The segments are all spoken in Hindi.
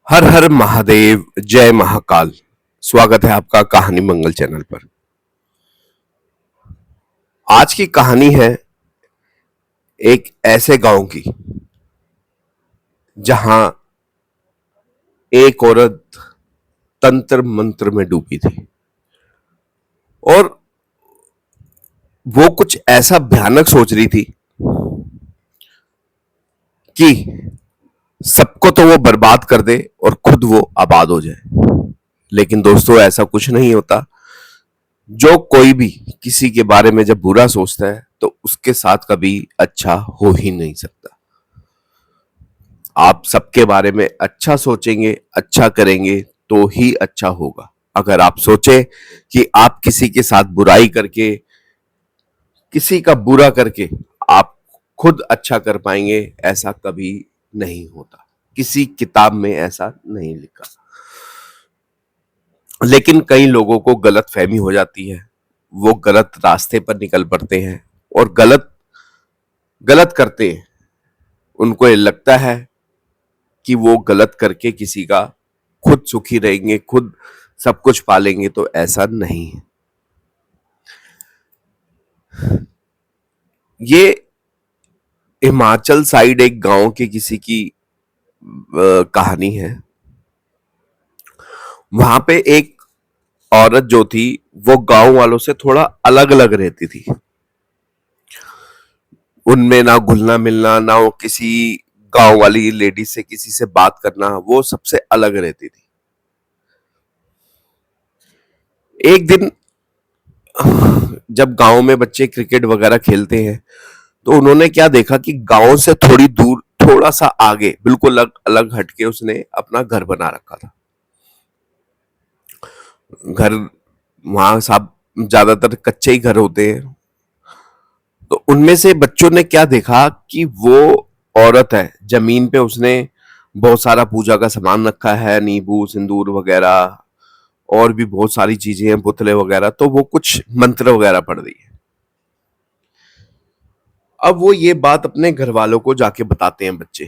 हर हर महादेव, जय महाकाल। स्वागत है आपका कहानी मंगल चैनल पर। आज की कहानी है एक ऐसे गांव की जहां एक औरत तंत्र मंत्र में डूबी थी और वो कुछ ऐसा भयानक सोच रही थी कि सबको तो वो बर्बाद कर दे और खुद वो आबाद हो जाए। लेकिन दोस्तों, ऐसा कुछ नहीं होता। जो कोई भी किसी के बारे में जब बुरा सोचता है तो उसके साथ कभी अच्छा हो ही नहीं सकता। आप सबके बारे में अच्छा सोचेंगे, अच्छा करेंगे तो ही अच्छा होगा। अगर आप सोचे कि आप किसी के साथ बुराई करके, किसी का बुरा करके आप खुद अच्छा कर पाएंगे, ऐसा कभी नहीं होता। किसी किताब में ऐसा नहीं लिखा। लेकिन कई लोगों को गलत फहमी हो जाती है। वो गलत रास्ते पर निकल पड़ते हैं और गलत गलत करते हैं। उनको ये लगता है कि वो गलत करके किसी का खुद सुखी रहेंगे, खुद सब कुछ पालेंगे, तो ऐसा नहीं है। ये हिमाचल साइड एक गांव के किसी की कहानी है। वहां पे एक औरत जो थी वो गांव वालों से थोड़ा अलग अलग रहती थी। उनमें ना घुलना मिलना, ना वो किसी गांव वाली लेडी से किसी से बात करना, वो सबसे अलग रहती थी। एक दिन जब गांव में बच्चे क्रिकेट वगैरह खेलते हैं तो उन्होंने क्या देखा कि गांव से थोड़ी दूर, थोड़ा सा आगे, बिल्कुल अलग अलग हटके उसने अपना घर बना रखा था। घर वहां सब ज्यादातर कच्चे ही घर होते हैं। तो उनमें से बच्चों ने क्या देखा कि वो औरत है, जमीन पे उसने बहुत सारा पूजा का सामान रखा है, नींबू सिंदूर वगैरह, और भी बहुत सारी चीजें हैं, पुतले वगैरह। तो वो कुछ मंत्र वगैरह पढ़ रही है। अब वो ये बात अपने घर वालों को जाके बताते हैं बच्चे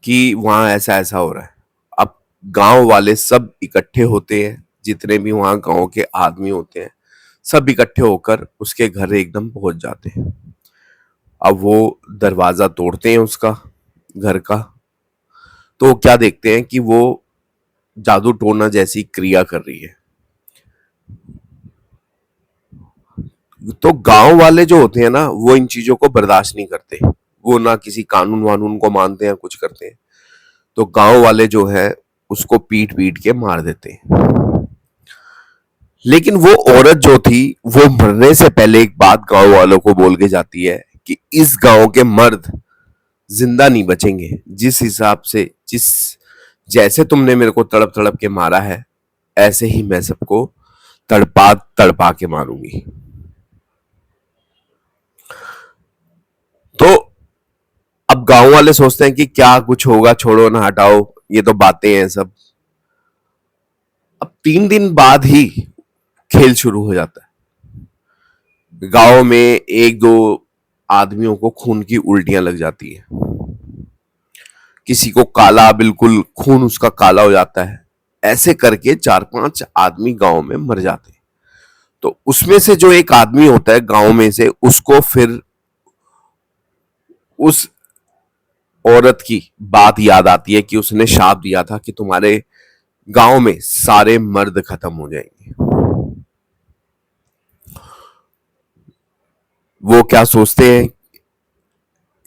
कि वहां ऐसा ऐसा हो रहा है। अब गांव वाले सब इकट्ठे होते हैं, जितने भी वहां गांव के आदमी होते हैं सब इकट्ठे होकर उसके घर एकदम पहुंच जाते हैं। अब वो दरवाजा तोड़ते हैं उसका, घर का। तो वो क्या देखते हैं कि वो जादू टोना जैसी क्रिया कर रही है। तो गांव वाले जो होते हैं ना, वो इन चीजों को बर्दाश्त नहीं करते। वो ना किसी कानून वानून को मानते हैं, कुछ करते हैं। तो गांव वाले जो है उसको पीट पीट के मार देते हैं। लेकिन वो औरत जो थी वो मरने से पहले एक बात गांव वालों को बोल के जाती है कि इस गांव के मर्द जिंदा नहीं बचेंगे। जिस हिसाब से, जिस जैसे तुमने मेरे को तड़प तड़प के मारा है, ऐसे ही मैं सबको तड़पा तड़पा के मारूंगी। तो अब गांव वाले सोचते हैं कि क्या कुछ होगा, छोड़ो ना, हटाओ, ये तो बातें हैं सब। अब 3 दिन बाद ही खेल शुरू हो जाता है। गांव में एक दो आदमियों को खून की उल्टियां लग जाती है। किसी को काला, बिल्कुल खून उसका काला हो जाता है। ऐसे करके 4-5 आदमी गांव में मर जाते हैं। तो उसमें से जो एक आदमी होता है गांव में से, उसको फिर उस औरत की बात याद आती है कि उसने शाप दिया था कि तुम्हारे गांव में सारे मर्द खत्म हो जाएंगे। वो क्या सोचते हैं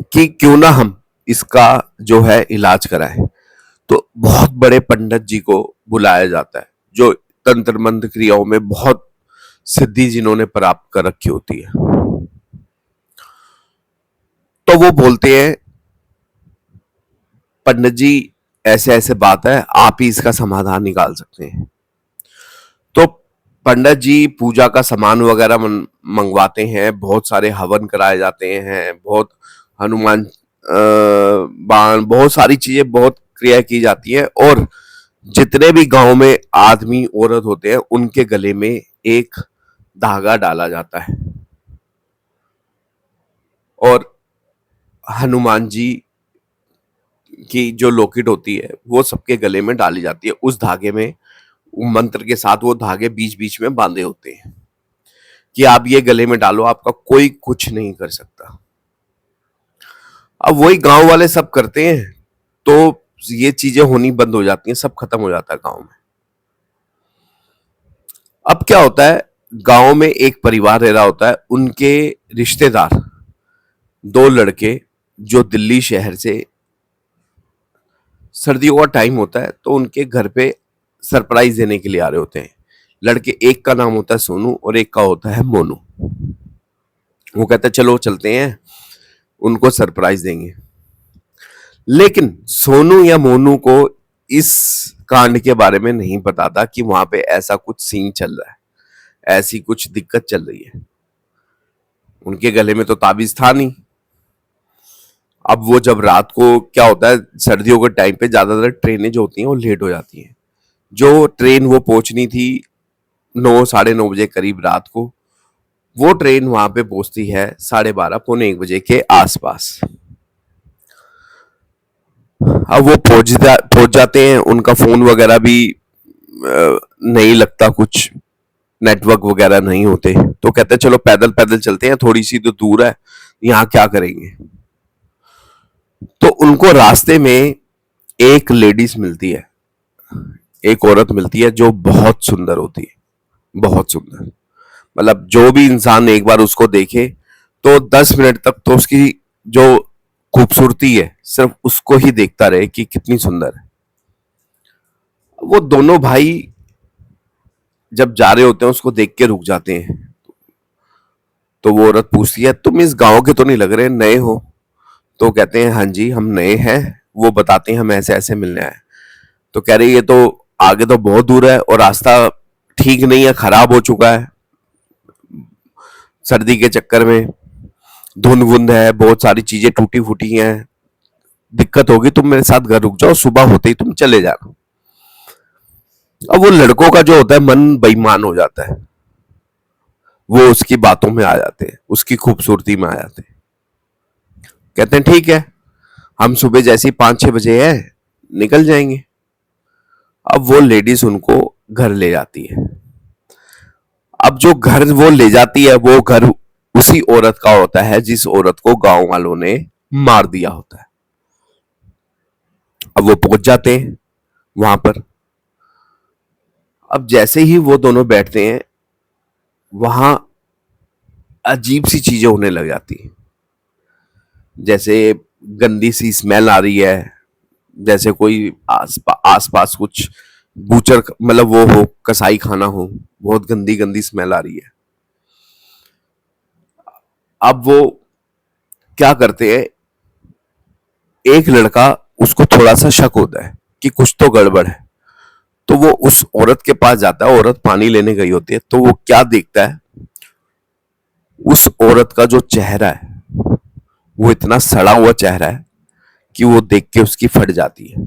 कि क्यों ना हम इसका जो है इलाज कराएं। तो बहुत बड़े पंडित जी को बुलाया जाता है, जो तंत्र मंत्र क्रियाओं में बहुत सिद्धि जिन्होंने प्राप्त कर रखी होती है। तो वो बोलते हैं, पंडित जी ऐसे ऐसे बात है, आप ही इसका समाधान निकाल सकते हैं। तो पंडित जी पूजा का सामान वगैरह मंगवाते हैं, बहुत सारे हवन कराए जाते हैं, बहुत हनुमान बाण, बहुत सारी चीजें, बहुत क्रिया की जाती है। और जितने भी गांव में आदमी औरत होते हैं उनके गले में एक धागा डाला जाता है और हनुमान जी कि जो लॉकेट होती है वो सबके गले में डाली जाती है। उस धागे में मंत्र के साथ वो धागे बीच बीच में बांधे होते हैं कि आप ये गले में डालो, आपका कोई कुछ नहीं कर सकता। अब वही गांव वाले सब करते हैं तो ये चीजें होनी बंद हो जाती हैं, सब खत्म हो जाता है गांव में। अब क्या होता है, गांव में एक परिवार रह रहा होता है, उनके रिश्तेदार दो लड़के जो दिल्ली शहर से, सर्दियों का टाइम होता है तो उनके घर पे सरप्राइज देने के लिए आ रहे होते हैं। लड़के, एक का नाम होता है सोनू और एक का होता है मोनू। वो कहता है चलो चलते हैं, उनको सरप्राइज देंगे। लेकिन सोनू या मोनू को इस कांड के बारे में नहीं पता था कि वहां पे ऐसा कुछ सीन चल रहा है, ऐसी कुछ दिक्कत चल रही है। उनके गले में तो ताबीज था नहीं। अब वो जब रात को, क्या होता है सर्दियों के टाइम पे ज्यादातर ट्रेनें जो होती हैं वो लेट हो जाती हैं। जो ट्रेन वो पहुंचनी थी 9 साढ़े 9 बजे करीब रात को, वो ट्रेन वहां पे पहुंचती है 12:30 पौने 1 बजे के आसपास। अब वो पहुंच जाते हैं, उनका फोन वगैरह भी नहीं लगता, कुछ नेटवर्क वगैरह नहीं होते, तो कहते हैं चलो पैदल पैदल चलते हैं, थोड़ी सी तो दूर है, यहाँ क्या करेंगे। तो उनको रास्ते में एक लेडीज मिलती है, एक औरत मिलती है जो बहुत सुंदर होती है, बहुत सुंदर। मतलब जो भी इंसान एक बार उसको देखे तो 10 मिनट तक तो उसकी जो खूबसूरती है सिर्फ उसको ही देखता रहे कि कितनी सुंदर है। वो दोनों भाई जब जा रहे होते हैं उसको देख के रुक जाते हैं। तो वो औरत पूछती है तुम इस गांव के तो नहीं लग रहे, नए हो? तो कहते हैं हाँ जी हम नए हैं। वो बताते हैं हम ऐसे ऐसे मिलने आए। तो कह रही ये तो आगे तो बहुत दूर है और रास्ता ठीक नहीं है, खराब हो चुका है, सर्दी के चक्कर में धुंध वुंध है, बहुत सारी चीजें टूटी फूटी हैं, दिक्कत होगी, तुम मेरे साथ घर रुक जाओ, सुबह होते ही तुम चले जाना। अब वो लड़कों का जो होता है मन बेईमान हो जाता है, वो उसकी बातों में आ जाते हैं, उसकी खूबसूरती में आ जाते हैं। कहते हैं ठीक है, हम सुबह जैसे ही 5-6 बजे है निकल जाएंगे। अब वो लेडीज उनको घर ले जाती है। अब जो घर वो ले जाती है वो घर उसी औरत का होता है जिस औरत को गांव वालों ने मार दिया होता है। अब वो पहुंच जाते हैं वहां पर। अब जैसे ही वो दोनों बैठते हैं वहां अजीब सी चीजें होने लग जाती हैं, जैसे गंदी सी स्मेल आ रही है, जैसे कोई आसपास कुछ बूचर मतलब वो हो, कसाई खाना हो, बहुत गंदी गंदी स्मेल आ रही है। अब वो क्या करते हैं, एक लड़का, उसको थोड़ा सा शक होता है कि कुछ तो गड़बड़ है, तो वो उस औरत के पास जाता है। औरत पानी लेने गई होती है, तो वो क्या देखता है, उस औरत का जो चेहरा है वो इतना सड़ा हुआ चेहरा है कि वो देख के उसकी फट जाती है।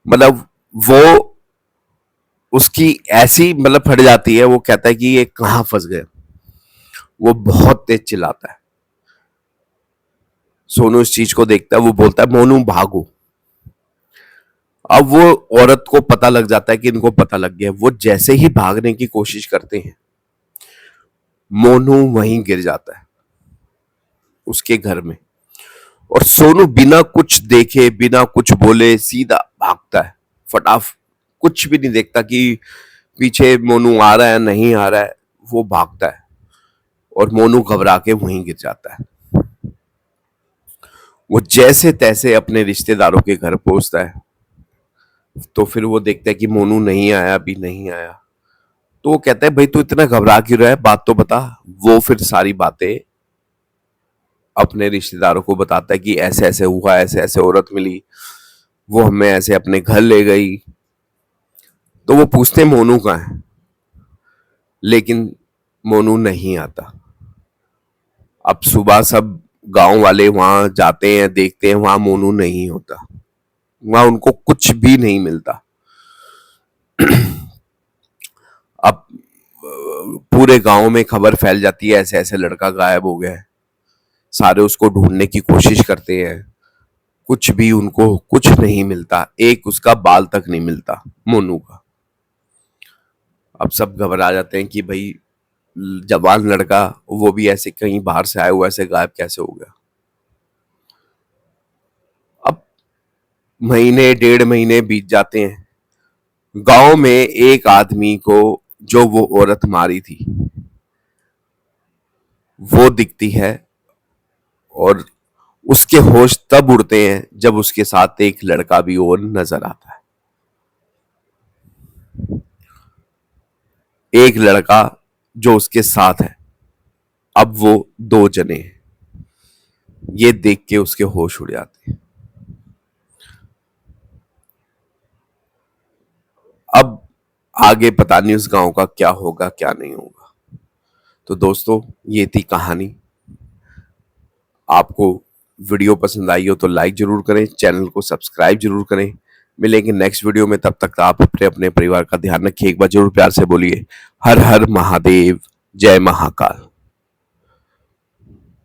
मतलब वो उसकी ऐसी मतलब फट जाती है, वो कहता है कि ये कहां फंस गए। वो बहुत तेज चिल्लाता है। सोनू इस चीज को देखता है, वो बोलता है मोनू भागो। अब वो औरत को पता लग जाता है कि इनको पता लग गया। वो जैसे ही भागने की कोशिश करते हैं, मोनू वहीं गिर जाता है उसके घर में। और सोनू बिना कुछ देखे, बिना कुछ बोले सीधा भागता है फटाफ, कुछ भी नहीं देखता कि पीछे मोनू आ रहा है नहीं आ रहा है, वो भागता है और मोनू घबरा के वहीं गिर जाता है। वो जैसे तैसे अपने रिश्तेदारों के घर पहुंचता है, तो फिर वो देखता है कि मोनू नहीं आया, अभी नहीं आया। तो वो कहता है भाई तू इतना घबरा क्यों रहा है, बात तो बता। वो फिर सारी बातें अपने रिश्तेदारों को बताता है कि ऐसे ऐसे हुआ, ऐसे ऐसे औरत मिली, वो हमें ऐसे अपने घर ले गई। तो वो पूछते मोनू कहाँ है, लेकिन मोनू नहीं आता। अब सुबह सब गांव वाले वहां जाते हैं, देखते हैं, वहां मोनू नहीं होता, वहां उनको कुछ भी नहीं मिलता। अब पूरे गांव में खबर फैल जाती है ऐसे ऐसे लड़का गायब हो गया है। सारे उसको ढूंढने की कोशिश करते हैं, कुछ भी उनको कुछ नहीं मिलता, एक उसका बाल तक नहीं मिलता मोनू का। अब सब घबरा जाते हैं कि भाई जवान लड़का, वो भी ऐसे कहीं बाहर से आया हुआ, ऐसे गायब कैसे हो गया। अब महीने 1.5 महीने बीत जाते हैं। गांव में एक आदमी को जो वो औरत मारी थी वो दिखती है, और उसके होश तब उड़ते हैं जब उसके साथ एक लड़का भी और नजर आता है। एक लड़का जो उसके साथ है, अब वो 2 जने हैं। ये देख के उसके होश उड़ जाते हैं। अब आगे पता नहीं उस गांव का क्या होगा क्या नहीं होगा। तो दोस्तों, ये थी कहानी। आपको वीडियो पसंद आई हो तो लाइक जरूर करें, चैनल को सब्सक्राइब जरूर करें। मिलेंगे नेक्स्ट वीडियो में, तब तक आप अपने अपने परिवार का ध्यान रखिए। एक बार जरूर प्यार से बोलिए, हर हर महादेव, जय महाकाल।